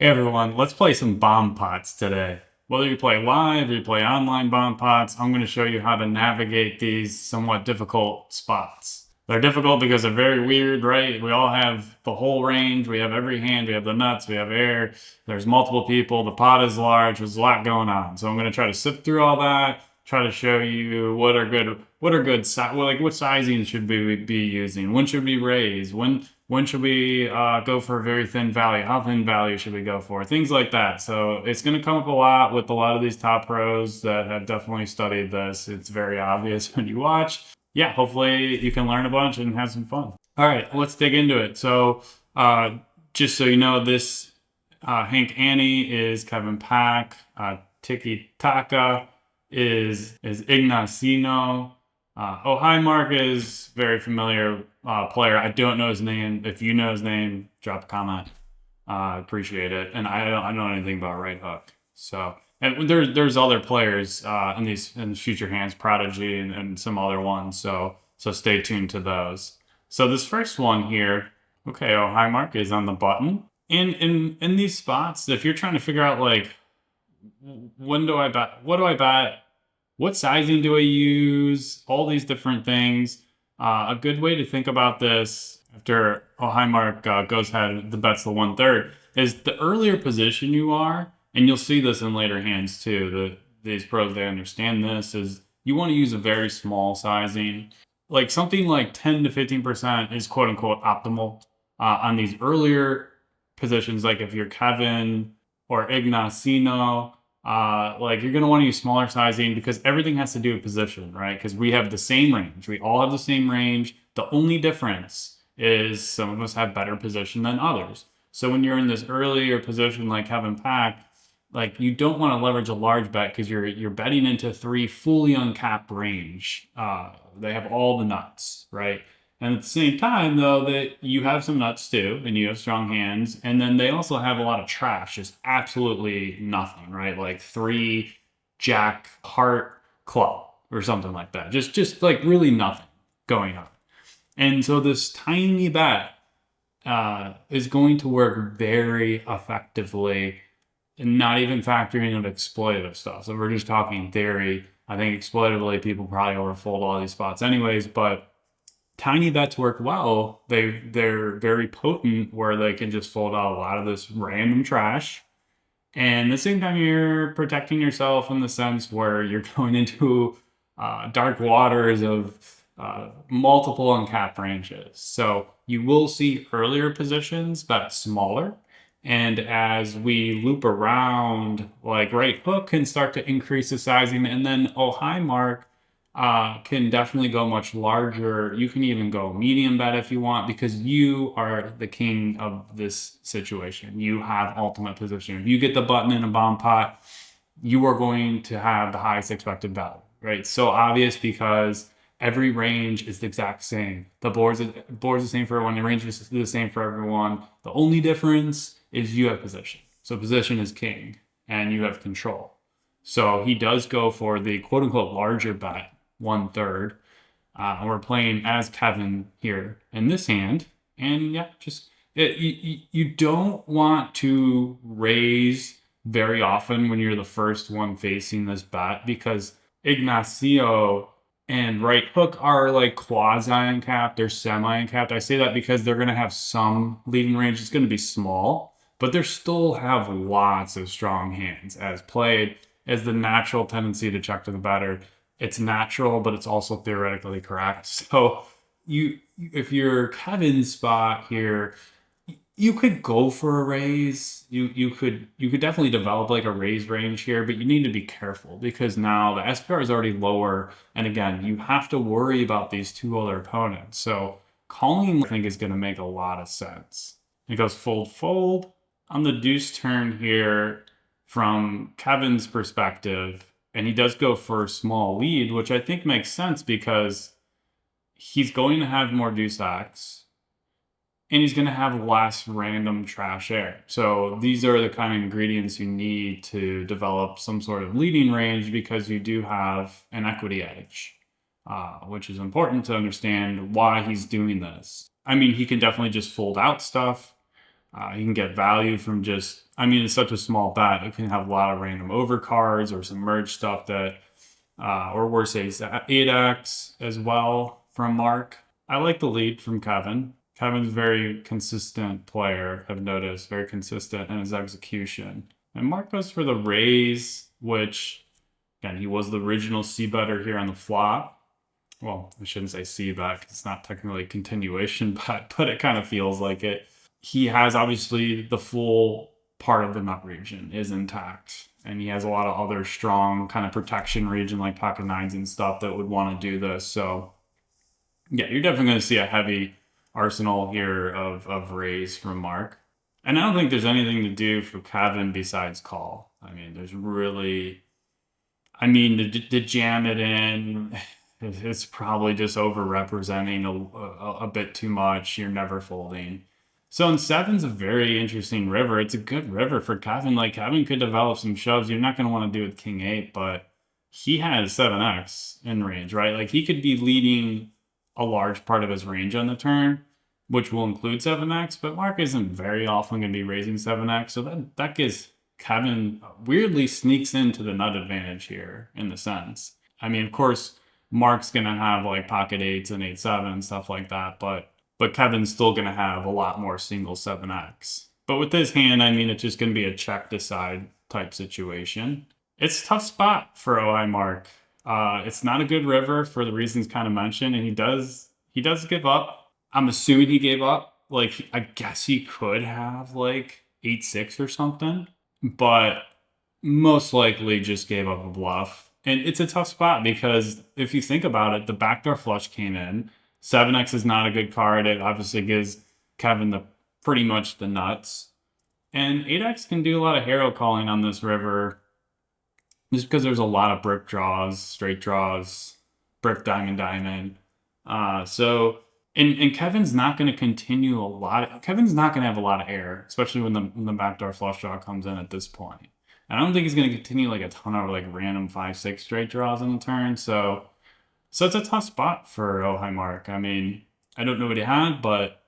Hey everyone, let's play some bomb pots today. Whether you play live or you play online bomb pots, I'm going to show you how to navigate these somewhat difficult spots. They're difficult because they're very weird, right? We all have the whole range. We have every hand. We have the nuts. We have air. There's multiple people. The pot is large. There's a lot going on. So I'm going to try to sift through all that, try to show you what sizing should we be using? When should we raise? When should we go for a very thin value? How thin value should we go for? Things like that. So it's going to come up a lot with a lot of these top pros that have definitely studied this. It's very obvious when you watch. Yeah, hopefully you can learn a bunch and have some fun. All right, let's dig into it. So uh, just so you know, this Hank Annie is Kevin Pack. Tiki Taka is Ignacio. Oh, hi, Mark is very familiar player. I don't know his name. If you know his name, drop a comment. Appreciate it. And I don't know anything about right hook. So and there's other players in future hands, Prodigy and some other ones. So stay tuned to those. So this first one here, okay, oh hi Mark is on the button. In these spots, if you're trying to figure out like when do I bet, what do I bet, what sizing do I use, all these different things. A good way to think about this after Highmark goes ahead, the bet's the 1/3, is the earlier position you are, and you'll see this in later hands too. These pros, they understand this, is you want to use a very small sizing. Like something like 10 to 15% is quote unquote optimal on these earlier positions. Like if you're Kevin or Ignacio, like you're going to want to use smaller sizing because everything has to do with position, right? Because we have the same range. We all have the same range. The only difference is some of us have better position than others. So when you're in this earlier position like Kevin Pack, like you don't want to leverage a large bet because you're betting into three fully uncapped range. They have all the nuts, right? And at the same time, though, that you have some nuts too, and you have strong hands, and then they also have a lot of trash, just absolutely nothing, right? Like three jack heart club or something like that. Just like really nothing going on. And so this tiny bet is going to work very effectively, and not even factoring in exploitative stuff. So we're just talking theory. I think exploitatively people probably overfold all these spots anyways, but tiny bets work well. They're very potent where they can just fold out a lot of this random trash. And at the same time, you're protecting yourself in the sense where you're going into dark waters of multiple uncapped ranges. So you will see earlier positions bet smaller. And as we loop around, like right hook can start to increase the sizing, and then oh hi mark can definitely go much larger. You can even go medium bet if you want because you are the king of this situation. You have ultimate position. If you get the button in a bomb pot, you are going to have the highest expected value, right? So obvious because every range is the exact same. The board's the same for everyone. The range is the same for everyone. The only difference is you have position. So position is king and you have control. So he does go for the quote unquote larger bet, 1/3. And we're playing as Kevin here in this hand. And yeah, you don't want to raise very often when you're the first one facing this bet because Ignacio and right hook are like quasi uncapped, they're semi uncapped. I say that because they're going to have some leading range. It's going to be small, but they still have lots of strong hands as played as the natural tendency to check to the better. It's natural, but it's also theoretically correct. So if you're Kevin's spot here, you could go for a raise. You could definitely develop like a raise range here, but you need to be careful because now the SPR is already lower, and again, you have to worry about these two other opponents. So calling, I think, is going to make a lot of sense. It goes fold fold on the deuce turn here from Kevin's perspective, and he does go for a small lead, which I think makes sense because he's going to have more deuce X and he's going to have less random trash air. So these are the kind of ingredients you need to develop some sort of leading range because you do have an equity edge, which is important to understand why he's doing this. I mean, he can definitely just fold out stuff. He can get value from just I mean, it's such a small bet. It can have a lot of random overcards or some merge stuff that, or worse, 8x as well from Mark. I like the lead from Kevin. Kevin's a very consistent player, I've noticed, very consistent in his execution. And Mark goes for the raise, which, again, he was the original C-better here on the flop. Well, I shouldn't say C-bet, it's not technically a continuation bet, but it kind of feels like it. He has, obviously, the full part of the nut region is intact. And he has a lot of other strong kind of protection region like pocket nines and stuff that would want to do this. So yeah, you're definitely going to see a heavy arsenal here of raise from Mark. And I don't think there's anything to do for Kevin besides call. I mean, there's really, I mean, to jam it in, it's probably just over representing a bit too much. You're never folding. So in seven's a very interesting river. It's a good river for Kevin. Like Kevin could develop some shoves. You're not going to want to do it with king eight, but he has 7x in range, right? Like he could be leading a large part of his range on the turn, which will include 7x, but Mark isn't very often going to be raising 7x. So that gives Kevin weirdly sneaks into the nut advantage here in the sense. I mean, of course, Mark's going to have like pocket eights and 8-7 stuff like that, but Kevin's still going to have a lot more single 7x. But with this hand, I mean, it's just going to be a check decide type situation. It's a tough spot for OI Mark. It's not a good river for the reasons kind of mentioned, and he does give up. I'm assuming he gave up. Like, I guess he could have like 8-6 or something, but most likely just gave up a bluff. And it's a tough spot because if you think about it, the backdoor flush came in. 7x is not a good card. It obviously gives Kevin pretty much the nuts. And 8x can do a lot of hero calling on this river just because there's a lot of brick draws, straight draws, brick, diamond. And Kevin's not going to continue a lot. Kevin's not going to have a lot of air, especially when the backdoor flush draw comes in at this point. And I don't think he's going to continue like a ton of like random 5-6 straight draws on the turn. So it's a tough spot for Ojai Mark. I mean, I don't know what he had, but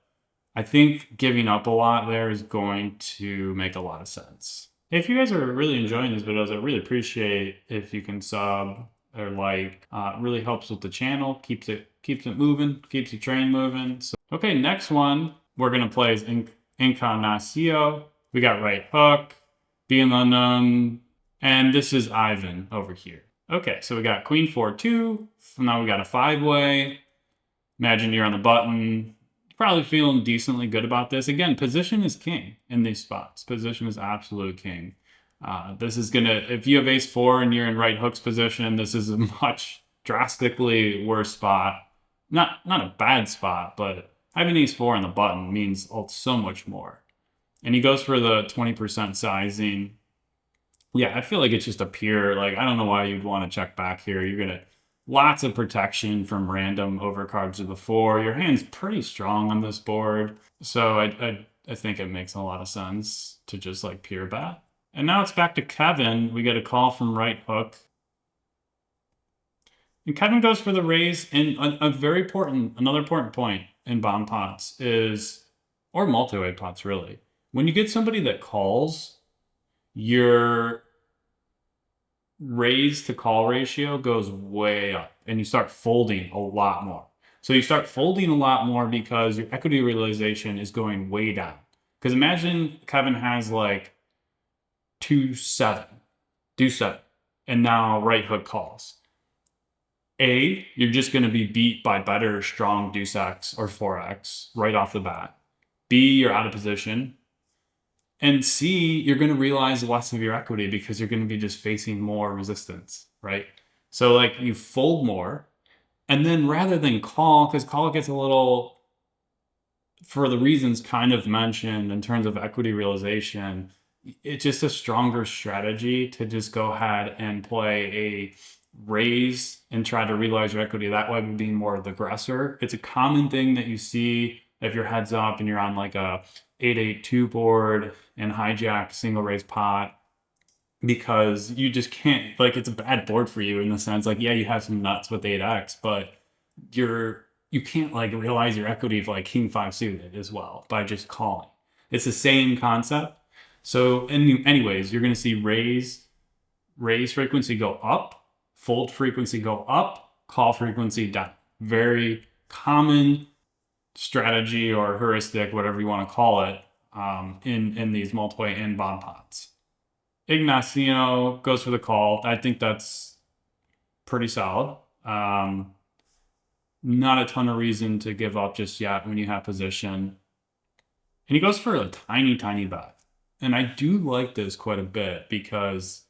I think giving up a lot there is going to make a lot of sense. If you guys are really enjoying these videos, I really appreciate if you can sub or like. It really helps with the channel, keeps it moving, keeps the train moving. So, okay, next one we're gonna play is Encarnacio. We got right hook, being unknown, and this is Ivan over here. Okay, so we got queen 4-2. Now we got a 5-way. Imagine you're on the button. Probably feeling decently good about this. Again, position is king in these spots. Position is absolute king. This is gonna, if you have ace-4 and you're in right hook's position, this is a much drastically worse spot. Not a bad spot, but having ace-4 on the button means so much more. And he goes for the 20% sizing. Yeah, I feel like it's just a pure, like, I don't know why you'd want to check back here. You're going to, lots of protection from random overcards of the 4. Your hand's pretty strong on this board. So I think it makes a lot of sense to just like pure bet. And now it's back to Kevin. We get a call from right hook. And Kevin goes for the raise. And another important point in bomb pots is, or multi-way pots really, when you get somebody that calls, your raise to call ratio goes way up and you start folding a lot more. So you start folding a lot more because your equity realization is going way down. Because imagine Kevin has like 2-7, and now right hook calls. A, you're just going to be beat by better strong deuce X or 4X right off the bat. B, you're out of position. And C, you're going to realize less of your equity because you're going to be just facing more resistance, right? So like you fold more, and then rather than call, because call gets a little, for the reasons kind of mentioned in terms of equity realization, it's just a stronger strategy to just go ahead and play a raise and try to realize your equity that way, being more of the aggressor. It's a common thing that you see if you're heads up and you're on like a 8-8-2 board and hijack single raise pot, because you just can't, like, it's a bad board for you in the sense like, yeah, you have some nuts with 8x, but you can't like realize your equity of like king 5 suited as well by just calling. It's the same concept. So anyways, you're going to see raise frequency go up, fold frequency go up, call frequency down. Very common strategy or heuristic, whatever you want to call it, in these multiway and bomb pots. Ignacio goes for the call. I think that's pretty solid. Not a ton of reason to give up just yet when you have position. And he goes for a tiny, tiny bet. And I do like this quite a bit because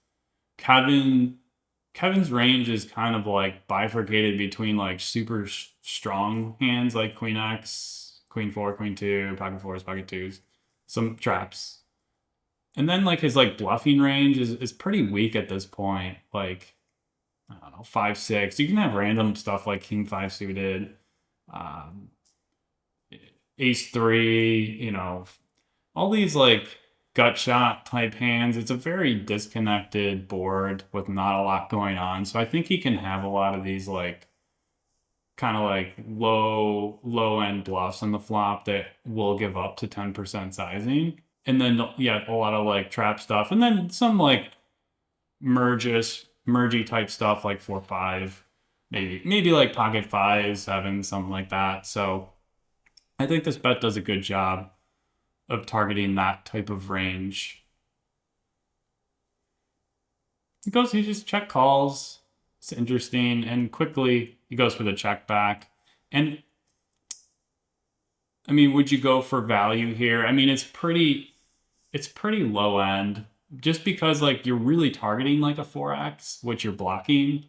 Kevin's range is kind of like bifurcated between like super strong hands like Queen X, Queen 4, Queen 2, pocket 4s, pocket 2s, some traps. And then like his like bluffing range is pretty weak at this point. Like, I don't know, 5, 6. You can have random stuff like King 5 suited, Ace 3, you know, all these like gut shot type hands. It's a very disconnected board with not a lot going on. So I think he can have a lot of these like kind of like low end bluffs on the flop that will give up to 10% sizing. And then yeah, a lot of like trap stuff. And then some like mergy type stuff like 4, 5, maybe like pocket 5, 7, something like that. So I think this bet does a good job of targeting that type of range. He just check calls. It's interesting. And quickly he goes for the check back. And I mean, would you go for value here? I mean, it's pretty low end just because like you're really targeting like a 4x, which you're blocking.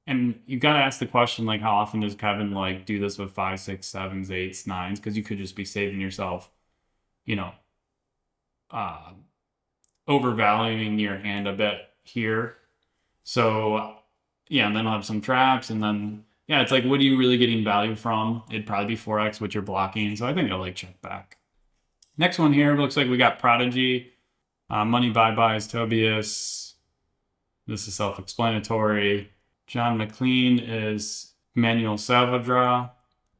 And you got to ask the question, like, how often does Kevin like do this with 5, 6, 7s, 8s, 9s? Because you could just be saving yourself, you know, overvaluing your hand a bit here. So yeah, and then I'll have some traps, and then yeah, it's like, what are you really getting value from? It'd probably be 4x, which you're blocking. So I think I'll like check back. Next one here looks like we got Prodigy, Money Bye Byes, Tobias. This is self-explanatory. John McLean is Manuel Salvadra.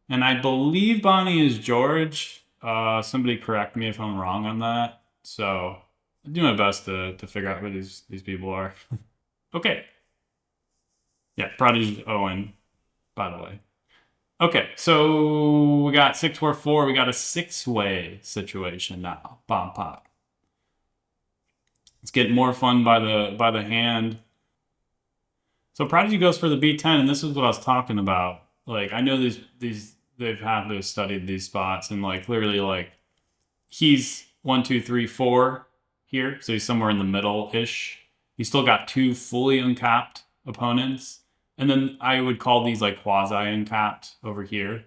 And I believe Bonnie is George. Somebody correct me if I'm wrong on that. So I do my best to figure out who these people are. Okay. Yeah, Prodigy Owen, by the way. Okay, so we got 6, 4, 4. We got a 6-way situation now. Bomb pot. It's getting more fun by the hand. So Prodigy goes for the B10, and this is what I was talking about. Like, I know these they've had to study these spots, and like clearly like he's 1, 2, 3, 4 here, so he's somewhere in the middle-ish. He's still got 2 fully uncapped opponents, and then I would call these like quasi uncapped over here,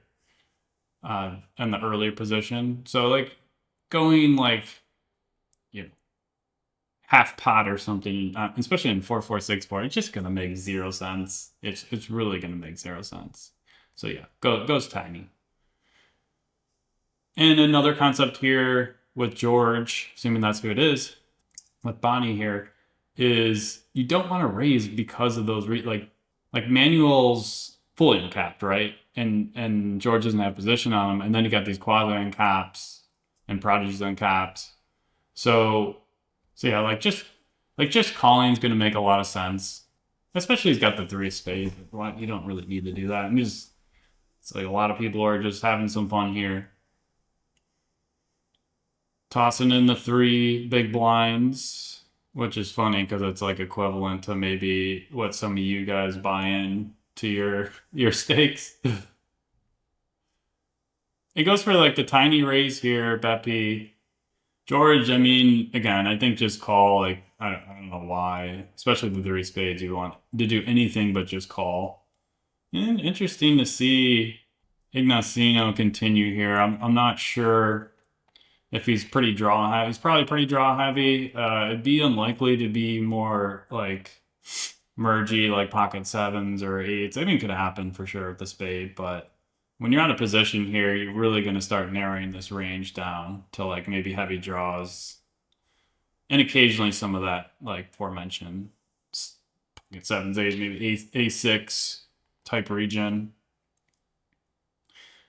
in the earlier position. So like going like, you know, half pot or something, especially in 4, 4, 6 board, it's just gonna make 0 sense. It's really gonna make 0 sense. So yeah, goes tiny. And another concept here with George, assuming that's who it is, with Bonnie here, is you don't want to raise because of those like Manuel's fully uncapped, right? And George doesn't have position on him, and then you got these quasi uncaps and Prodigy's uncapped. So yeah, like just calling is gonna make a lot of sense. Especially he's got the 3 of spades. You don't really need to do that. And it's like a lot of people are just having some fun here. Tossing in the 3 big blinds, which is funny because it's like equivalent to maybe what some of you guys buy in to your stakes. It goes for like the tiny raise here, Beppy. George, I mean, again, I think just call. Like, I don't know why, especially the 3 spades, you want to do anything but just call. And interesting to see Ignacio continue here. I'm not sure if he's pretty draw heavy. He's probably pretty draw heavy. It'd be unlikely to be more like mergy, like pocket 7s or 8s. I mean, it could happen for sure with the spade, but when you're out of position here, you're really going to start narrowing this range down to like maybe heavy draws and occasionally some of that like aforementioned pocket 7s, 8s, maybe A6 type region.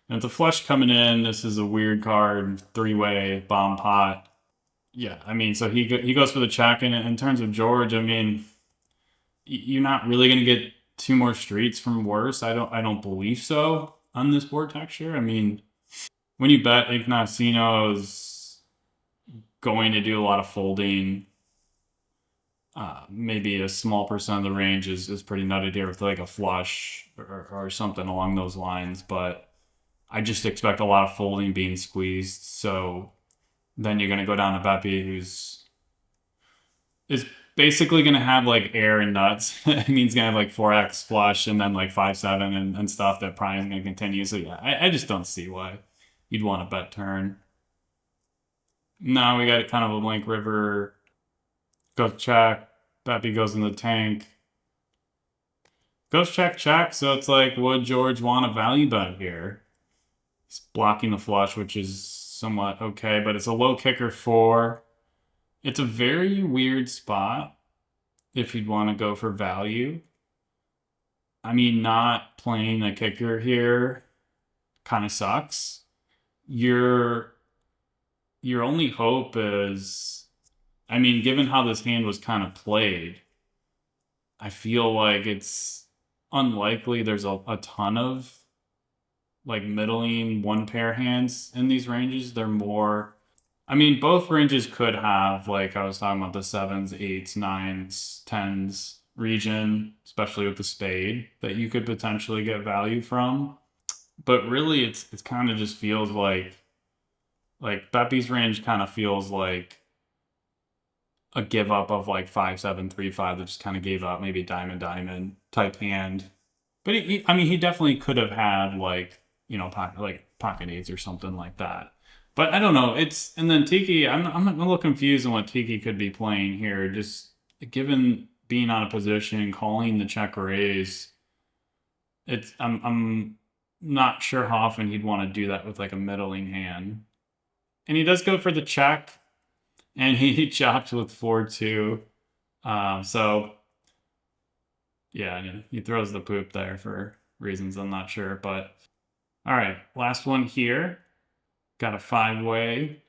And with the flush coming in, this is a weird card, 3-way bomb pot. Yeah, I mean, so he goes for the check, and in terms of George, I mean, you're not really gonna get two more streets from worse. I don't believe so on this board texture. I mean, when you bet Ignaciano's going to do a lot of folding, maybe a small percent of the range is pretty nutted here with like a flush or something along those lines. But I just expect a lot of folding being squeezed. So then you're gonna go down to Beppe, who's is basically gonna have like air and nuts. It means gonna have like 4x flush and then like 5-7 and stuff that probably is gonna continue. So yeah, I just don't see why you'd want to bet turn. Now we got kind of a blank river. Goes check. Beppe goes in the tank. Goes check check. So it's like, would George want a value bet here? He's blocking the flush, which is somewhat okay, but it's a low kicker four. It's a very weird spot if you'd want to go for value. I mean, not playing a kicker here kind of sucks. Your your only hope is, I mean, given how this hand was kind of played, I feel like it's unlikely there's a ton of like middling one pair hands in these ranges. They're more, I mean, both ranges could have, like I was talking about, the sevens, eights, nines, tens region, especially with the spade, that you could potentially get value from. But really, it's kind of just feels like Beppy's range kind of feels like a give up of like 5-7-3-5 that just kind of gave up, maybe diamond diamond type hand. But I mean, he definitely could have had like, pocket eights or something like that. But I don't know. It's, and then Tiki. I'm a little confused on what Tiki could be playing here. Just given being out of position, calling the check raise. I'm not sure how often he'd want to do that with like a middling hand. And he does go for the check, and he chops with 4-2. So yeah, he throws the poop there for reasons I'm not sure. But all right, last one here. Got a 5-way.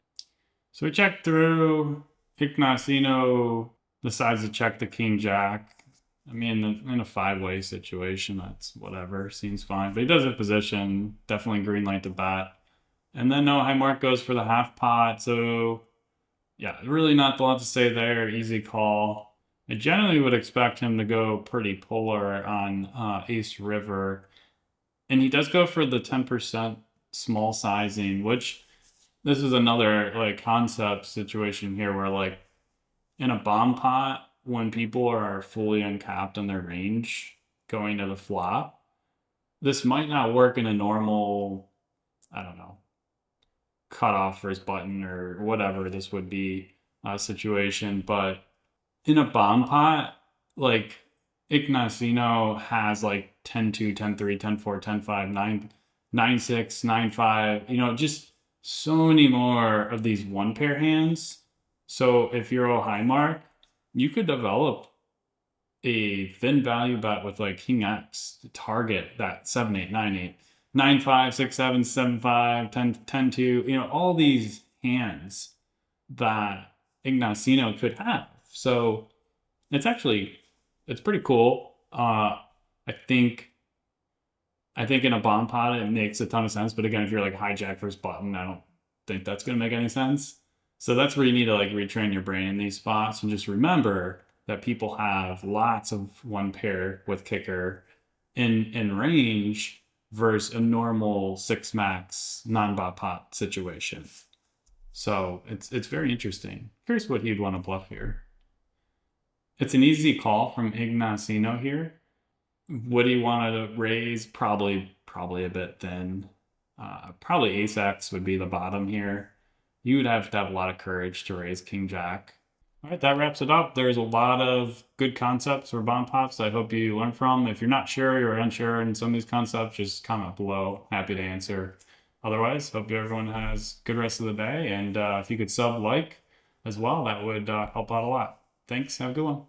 So we check through. Ignacio decides to check the king jack. I mean, in a 5-way situation, that's whatever. Seems fine. But he does have position. Definitely green light to bat. And then no high mark goes for the half pot. So yeah, really not a lot to say there. Easy call. I generally would expect him to go pretty polar on ace river. And he does go for the 10% small sizing, which this is another like concept situation here where like in a bomb pot, when people are fully uncapped on their range going to the flop, this might not work in a normal, I don't know, cutoff first button or whatever this would be situation. But in a bomb pot, like Ignacio has like 10-2, 10-3, 10-4, 10-5, 9, 9-6, 9-5, just so many more of these one pair hands. So if you're a high mark, you could develop a thin value bet with like King X to target that 7-8, 9-8, 9-5, 6-7, 7-5, 10-2, all these hands that Ignacio could have. So it's pretty cool. I think in a bomb pot it makes a ton of sense, but again, if you're like hijack first button, I don't think that's gonna make any sense. So that's where you need to like retrain your brain in these spots and just remember that people have lots of one pair with kicker in range versus a normal 6 max non-bot pot situation. So it's very interesting. Here's what he'd want to bluff here. It's an easy call from Ignacio here. Would he want to raise? Probably a bit thin. Probably ace X would be the bottom here. You would have to have a lot of courage to raise king jack. All right, that wraps it up. There's a lot of good concepts for bomb pots I hope you learn from. If you're not sure or unsure in some of these concepts, just comment below. Happy to answer. Otherwise, hope everyone has a good rest of the day. And if you could sub, like as well, that would help out a lot. Thanks. Have a good one.